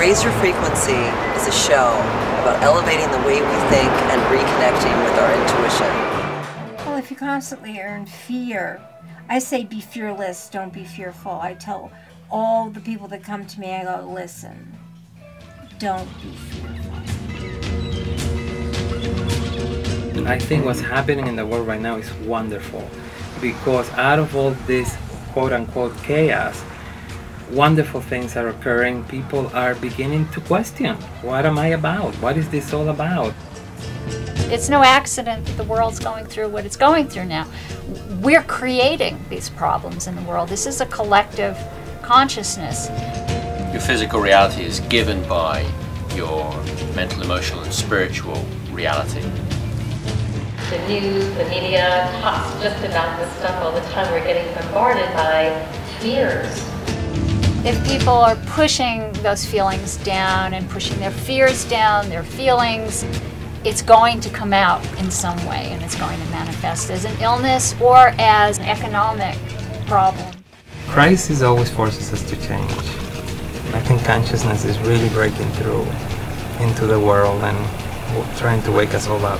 Raise Your Frequency is a show about elevating the way we think and reconnecting with our intuition. Well, if you constantly are in fear, I say be fearless, don't be fearful. I tell all the people that come to me, I go, listen, don't be fearful. I think what's happening in the world right now is wonderful, because out of all this quote-unquote chaos, wonderful things are occurring. People are beginning to question, what am I about? What is this all about? It's no accident that the world's going through what it's going through now. We're creating these problems in the world. This is a collective consciousness. Your physical reality is given by your mental, emotional, and spiritual reality. The news, the media talks just about this stuff all the time. We're getting bombarded by fears. If people are pushing those feelings down and pushing their fears down, their feelings, it's going to come out in some way, and it's going to manifest as an illness or as an economic problem. Crisis always forces us to change. I think consciousness is really breaking through into the world and trying to wake us all up.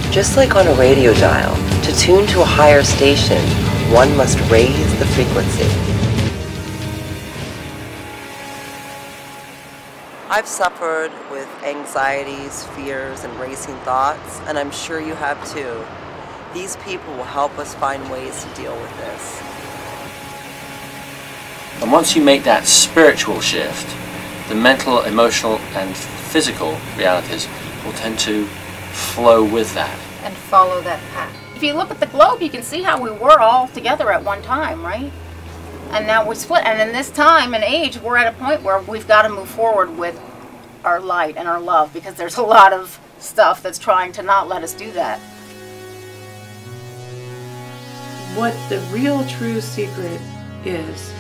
Just like on a radio dial, to tune to a higher station, one must raise the frequency. I've suffered with anxieties, fears, and racing thoughts, and I'm sure you have too. These people will help us find ways to deal with this. And once you make that spiritual shift, the mental, emotional, and physical realities will tend to flow with that. And follow that path. If you look at the globe, you can see how we were all together at one time, right? And now we're split. And in this time and age, we're at a point where we've got to move forward with our light and our love, because there's a lot of stuff that's trying to not let us do that. What the real true secret is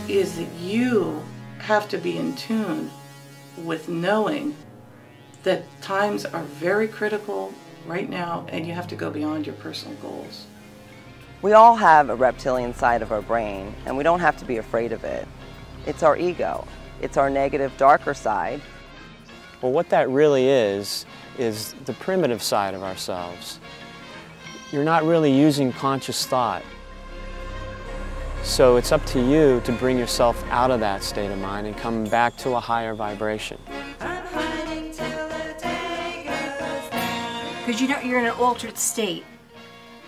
that you have to be in tune with knowing that times are very critical right now, and you have to go beyond your personal goals. We all have a reptilian side of our brain, and we don't have to be afraid of it. It's our ego. It's our negative, darker side. Well, what that really is the primitive side of ourselves. You're not really using conscious thought. So it's up to you to bring yourself out of that state of mind and come back to a higher vibration. Because you know you're in an altered state.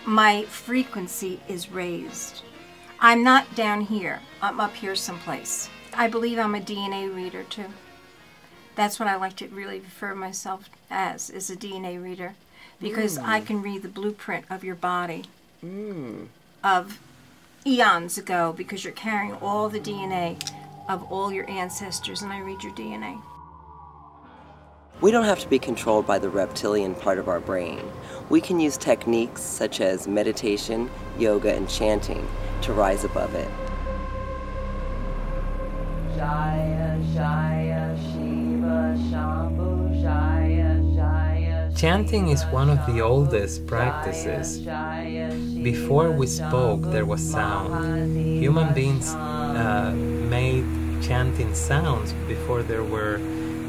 My frequency is raised. I'm not down here. I'm up here someplace. I believe I'm a DNA reader too. That's what I like to really refer myself as, is a DNA reader. Because I can read the blueprint of your body of eons ago, because you're carrying all the DNA of all your ancestors, and I read your DNA. We don't have to be controlled by the reptilian part of our brain. We can use techniques such as meditation, yoga, and chanting to rise above it. Jaya, Jaya, Shiva, Shambhu, Jaya, Jaya. Chanting is one of the oldest practices. Before we spoke, there was sound. Human beings made chanting sounds before there were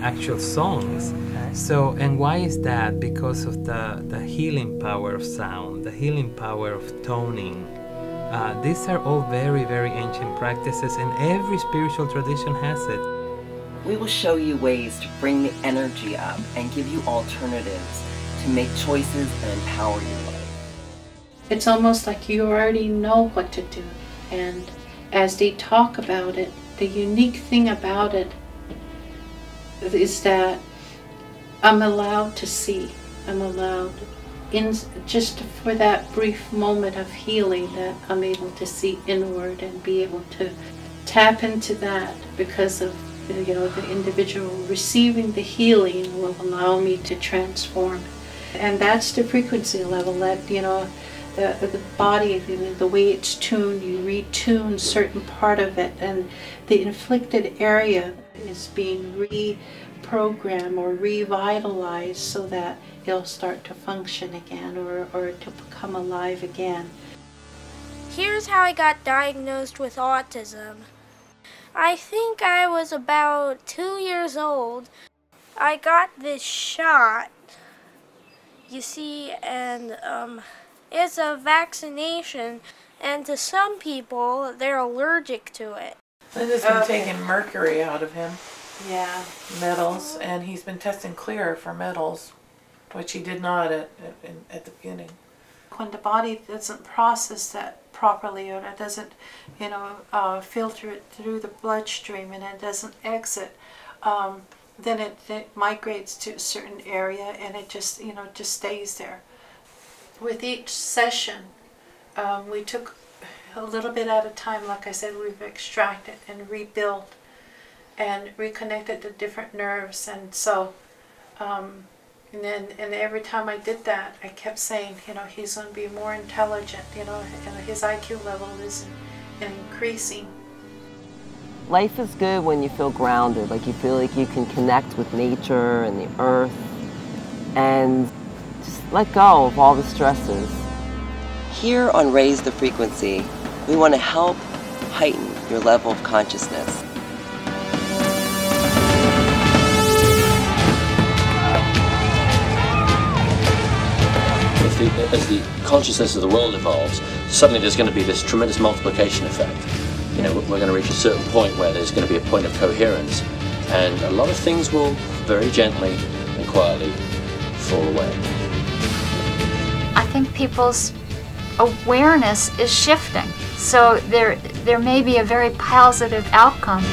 actual songs. So, and why is that? Because of the healing power of sound, the healing power of toning. These are all very, very ancient practices, and every spiritual tradition has it. We will show you ways to bring the energy up and give you alternatives to make choices and empower your life. It's almost like you already know what to do, and as they talk about it, the unique thing about it is that I'm allowed to see. I'm allowed, in just for that brief moment of healing, that I'm able to see inward and be able to tap into that, because of the individual receiving the healing will allow me to transform. And that's the frequency level that the body, the way it's tuned, you retune certain part of it, and the inflicted area is being reprogrammed or revitalized so that it'll start to function again, or to become alive again. Here's how I got diagnosed with autism. I think I was about 2 years old. I got this shot, you see, and it's a vaccination, and to some people, they're allergic to it. Linda's been taking mercury out of him. Yeah. Metals, and he's been testing clear for metals, which he did not at the beginning. When the body doesn't process that properly, or it doesn't, filter it through the bloodstream, and it doesn't exit, then it migrates to a certain area, and it just stays there. With each session, we took a little bit at a time. Like I said, we've extracted and rebuilt and reconnected the different nerves, and so and every time I did that, I kept saying, he's going to be more intelligent, and his IQ level is increasing. Life is good when you feel grounded, like you feel like you can connect with nature and the earth and just let go of all the stresses. Here on Raise the Frequency, we want to help heighten your level of consciousness. As the consciousness of the world evolves, suddenly there's going to be this tremendous multiplication effect. We're going to reach a certain point where there's going to be a point of coherence, and a lot of things will very gently and quietly fall away. I think people's awareness is shifting, so there may be a very positive outcome.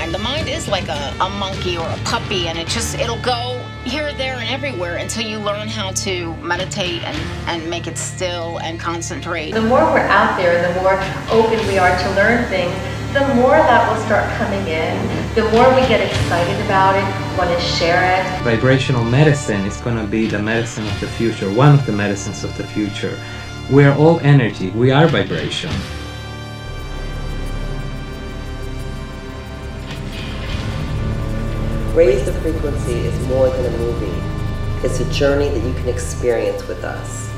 The mind is like a monkey or a puppy, and it'll go here, there, and everywhere until you learn how to meditate and make it still and concentrate. The more we're out there, the more open we are to learn things, the more that will start coming in, the more we get excited about it, want to share it. Vibrational medicine is going to be the medicine of the future, one of the medicines of the future. We are all energy, we are vibration. Raise the Frequency is more than a movie. It's a journey that you can experience with us.